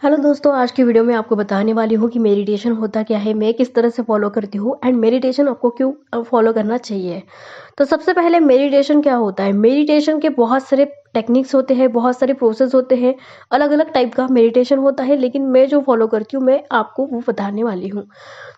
Hello दोस्तों, आज की वीडियो में आपको बताने वाली हूँ कि मेडिटेशन होता क्या है, मैं किस तरह से फॉलो करती हूँ एंड मेडिटेशन आपको क्यों फॉलो करना चाहिए। तो सबसे पहले मेडिटेशन क्या होता है। मेडिटेशन के बहुत सारे टेक्निक्स होते हैं, बहुत सारे प्रोसेस होते हैं, अलग अलग टाइप का मेडिटेशन होता है, लेकिन मैं जो फॉलो करती हूँ मैं आपको वो बताने वाली हूँ।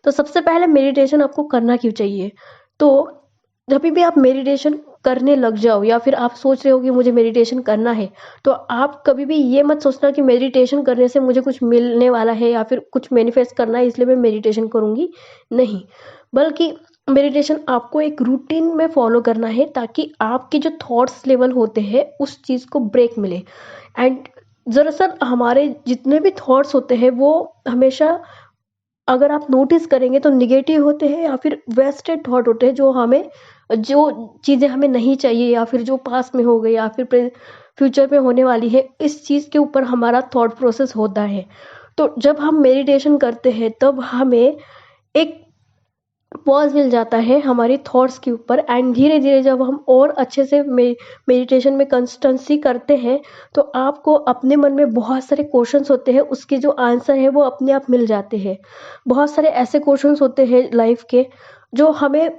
तो सबसे पहले मेडिटेशन आपको करना क्यों चाहिए। तो जब भी आप मेडिटेशन करने लग जाओ या फिर आप सोच रहे हो कि मुझे मेडिटेशन करना है, तो आप कभी भी ये मत सोचना कि मेडिटेशन करने से मुझे कुछ मिलने वाला है या फिर कुछ मैनिफेस्ट करना है इसलिए मैं मेडिटेशन करूँगी, नहीं। बल्कि मेडिटेशन आपको एक रूटीन में फॉलो करना है ताकि आपके जो थॉट्स लेवल होते हैं उस चीज़ को ब्रेक मिले। एंड दरअसल हमारे जितने भी थॉट्स होते हैं वो हमेशा, अगर आप नोटिस करेंगे तो नेगेटिव होते हैं या फिर वेस्टेड थॉट होते हैं, जो चीज़ें हमें नहीं चाहिए या फिर जो पास्ट में हो गई या फिर फ्यूचर में होने वाली है, इस चीज़ के ऊपर हमारा थॉट प्रोसेस होता है। तो जब हम मेडिटेशन करते हैं तब हमें एक पॉज मिल जाता है हमारी थॉट्स के ऊपर एंड धीरे धीरे जब हम और अच्छे से मेडिटेशन में कंसिस्टेंसी करते हैं तो आपको अपने मन में बहुत सारे क्वेश्चंस होते हैं, उसके जो आंसर है वो अपने आप मिल जाते हैं। बहुत सारे ऐसे क्वेश्चंस होते हैं लाइफ के जो हमें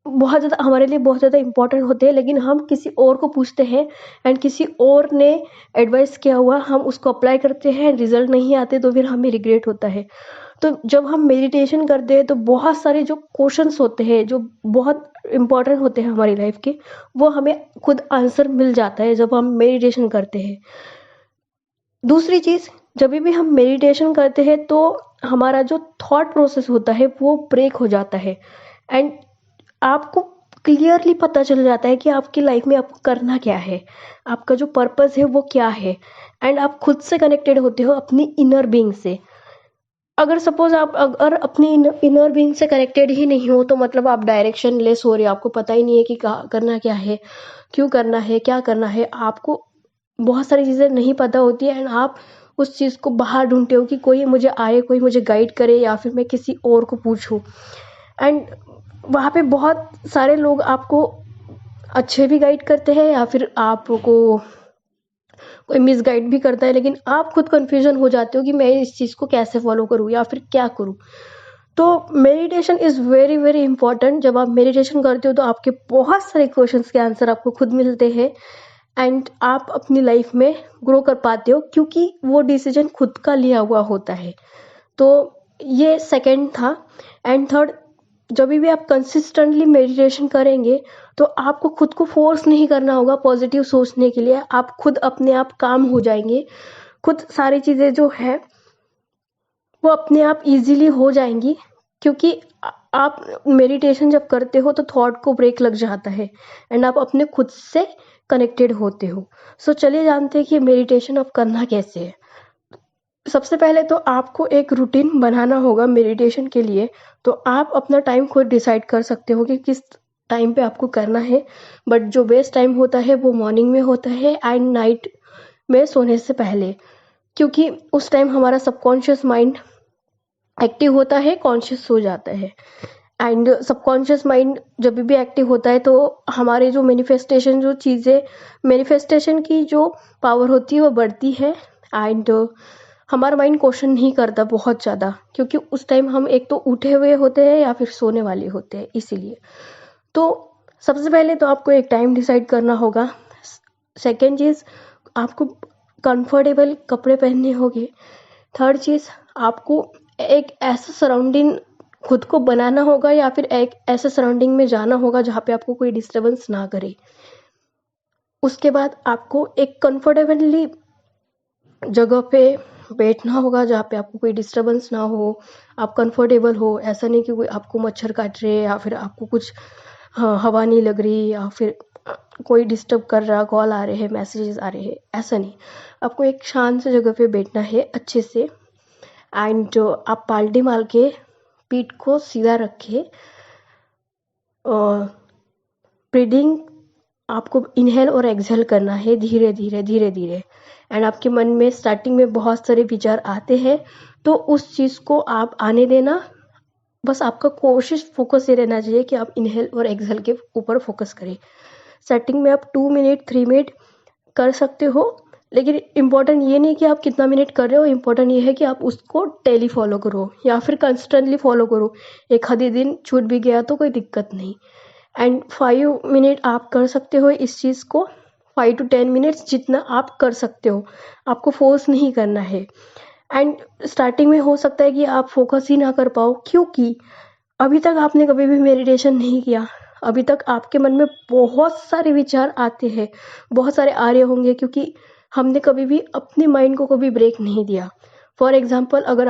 बहुत ज़्यादा, हमारे लिए बहुत ज़्यादा इम्पोर्टेंट होते हैं, लेकिन हम किसी और को पूछते हैं एंड किसी और ने एडवाइस किया हुआ हम उसको अप्लाई करते हैं, रिजल्ट नहीं आते तो फिर हमें रिग्रेट होता है। तो जब हम मेडिटेशन करते हैं तो बहुत सारे जो क्वेश्चंस होते हैं जो बहुत इम्पोर्टेंट होते हैं हमारी लाइफ के, वो हमें खुद आंसर मिल जाता है जब हम मेडिटेशन करते हैं। दूसरी चीज़, जब भी हम मेडिटेशन करते हैं तो हमारा जो थॉट प्रोसेस होता है वो ब्रेक हो जाता है एंड आपको क्लियरली पता चल जाता है कि आपकी लाइफ में आपको करना क्या है, आपका जो पर्पस है वो क्या है एंड आप खुद से कनेक्टेड होते हो अपनी इनर बीइंग से। अगर सपोज आप अगर अपनी इनर बीइंग से कनेक्टेड ही नहीं हो तो मतलब आप डायरेक्शन लेस हो रहे हो, आपको पता ही नहीं है कि करना क्या है, क्यों करना है, क्या करना है, आपको बहुत सारी चीज़ें नहीं पता होती है एंड आप उस चीज़ को बाहर ढूंढते हो कि कोई मुझे आए, कोई मुझे गाइड करे या फिर मैं किसी और को पूछूं। एंड वहाँ पे बहुत सारे लोग आपको अच्छे भी गाइड करते हैं या फिर आपको कोई मिसगाइड भी करता है, लेकिन आप खुद कंफ्यूजन हो जाते हो कि मैं इस चीज़ को कैसे फॉलो करूँ या फिर क्या करूँ। तो meditation is very very important. जब आप मेडिटेशन करते हो तो आपके बहुत सारे क्वेश्चंस के आंसर आपको खुद मिलते हैं एंड आप अपनी लाइफ में ग्रो कर पाते हो क्योंकि वो डिसीजन खुद का लिया हुआ होता है। तो ये सेकंड था। एंड थर्ड, जब भी आप कंसिस्टेंटली मेडिटेशन करेंगे तो आपको खुद को फोर्स नहीं करना होगा पॉजिटिव सोचने के लिए, आप खुद अपने आप काम हो जाएंगे, खुद सारी चीज़ें जो है वो अपने आप इजीली हो जाएंगी क्योंकि आप मेडिटेशन जब करते हो तो थॉट को ब्रेक लग जाता है एंड आप अपने खुद से कनेक्टेड होते हो। सो चलिए जानते हैं कि मेडिटेशन आप करना कैसे है। सबसे पहले तो आपको एक रूटीन बनाना होगा मेडिटेशन के लिए। तो आप अपना टाइम खुद डिसाइड कर सकते हो कि किस टाइम पे आपको करना है, बट जो बेस्ट टाइम होता है वो मॉर्निंग में होता है एंड नाइट में सोने से पहले, क्योंकि उस टाइम हमारा सबकॉन्शियस माइंड एक्टिव होता है, कॉन्शियस सो जाता है। एंड सबकॉन्शियस माइंड जब भी एक्टिव होता है तो हमारे जो मैनिफेस्टेशन, जो चीज़ें मैनिफेस्टेशन की जो पावर होती है वो बढ़ती है एंड हमारा माइंड क्वेश्चन नहीं करता बहुत ज़्यादा, क्योंकि उस टाइम हम एक तो उठे हुए होते हैं या फिर सोने वाले होते हैं, इसीलिए। तो सबसे पहले तो आपको एक टाइम डिसाइड करना होगा। सेकेंड चीज़, आपको कंफर्टेबल कपड़े पहनने होंगे। थर्ड चीज़, आपको एक ऐसा सराउंडिंग खुद को बनाना होगा या फिर एक ऐसे सराउंडिंग में जाना होगा जहाँ पे आपको कोई डिस्टर्बेंस ना करे। उसके बाद आपको एक कंफर्टेबली जगह पे बैठना होगा जहाँ पे आपको कोई डिस्टर्बेंस ना हो, आप कंफर्टेबल हो। ऐसा नहीं कि कोई आपको मच्छर काट रहे या फिर आपको कुछ हवा नहीं लग रही या फिर कोई डिस्टर्ब कर रहा, कॉल आ रहे हैं, मैसेजेस आ रहे हैं, ऐसा नहीं। आपको एक शांत सी जगह पे बैठना है अच्छे से एंड आप पाल्टी मार के पीठ को सीधा रखे। ब्रीदिंग आपको इनहेल और एक्सहेल करना है धीरे धीरे धीरे धीरे। एंड आपके मन में स्टार्टिंग में बहुत सारे विचार आते हैं तो उस चीज़ को आप आने देना। बस आपका कोशिश फोकस ये रहना चाहिए कि आप इनहेल और एक्सहेल के ऊपर फोकस करें। स्टार्टिंग में आप 2 मिनट 3 मिनट कर सकते हो, लेकिन इम्पोर्टेंट ये नहीं कि आप कितना मिनट कर रहे हो, इम्पोर्टेंट ये है कि आप उसको डेली फॉलो करो या फिर कंस्टेंटली फॉलो करो। एक आधे दिन छूट भी गया तो कोई दिक्कत नहीं। एंड 5 मिनट आप कर सकते हो इस चीज़ को, 5 to 10 मिनट्स जितना आप कर सकते हो, आपको फोर्स नहीं करना है। एंड स्टार्टिंग में हो सकता है कि आप फोकस ही ना कर पाओ, क्योंकि अभी तक आपने कभी भी मेडिटेशन नहीं किया। अभी तक आपके मन में बहुत सारे विचार आते हैं, बहुत सारे आ रहे होंगे, क्योंकि हमने कभी भी अपने माइंड को कभी ब्रेक नहीं दिया। फॉर एग्जाम्पल, अगर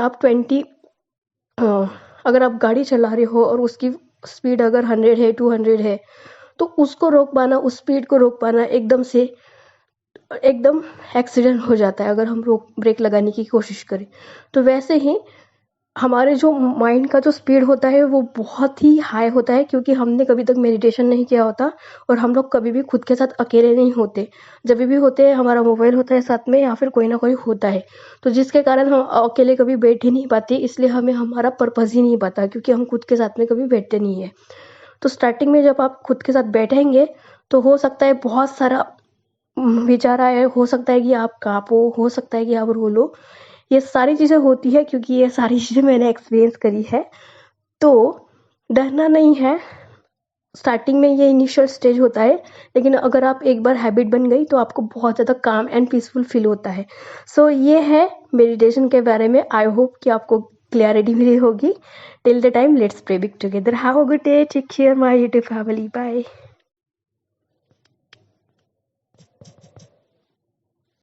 आप गाड़ी चला रहे हो और उसकी स्पीड अगर 100 है, 200 है, तो उसको रोक पाना, उस स्पीड को रोक पाना एकदम एक्सीडेंट हो जाता है अगर हम रोक ब्रेक लगाने की कोशिश करें। तो वैसे ही हमारे जो माइंड का जो स्पीड होता है वो बहुत ही हाई होता है, क्योंकि हमने कभी तक मेडिटेशन नहीं किया होता और हम लोग कभी भी खुद के साथ अकेले नहीं होते। जब भी होते हैं हमारा मोबाइल होता है साथ में या फिर कोई ना कोई होता है, तो जिसके कारण हम अकेले कभी बैठ ही नहीं पाते, इसलिए हमें हमारा पर्पज़ ही नहीं पता, क्योंकि हम खुद के साथ में कभी बैठते नहीं है। तो स्टार्टिंग में जब आप खुद के साथ बैठेंगे तो हो सकता है बहुत सारा विचार आए, हो सकता है कि आप काँपो, हो सकता है कि आप रो लो। ये सारी चीज़ें होती है क्योंकि ये सारी चीज़ें मैंने एक्सपीरियंस करी है। तो डरना नहीं है, स्टार्टिंग में ये इनिशियल स्टेज होता है, लेकिन अगर आप एक बार हैबिट बन गई तो आपको बहुत ज़्यादा काम एंड पीसफुल फील होता है। सो ये है मेडिटेशन के बारे में। आई होप कि आपको क्लैरिटी मिली होगी। Till the time, let's pray big together. Have a good day, take care my YouTube family, bye.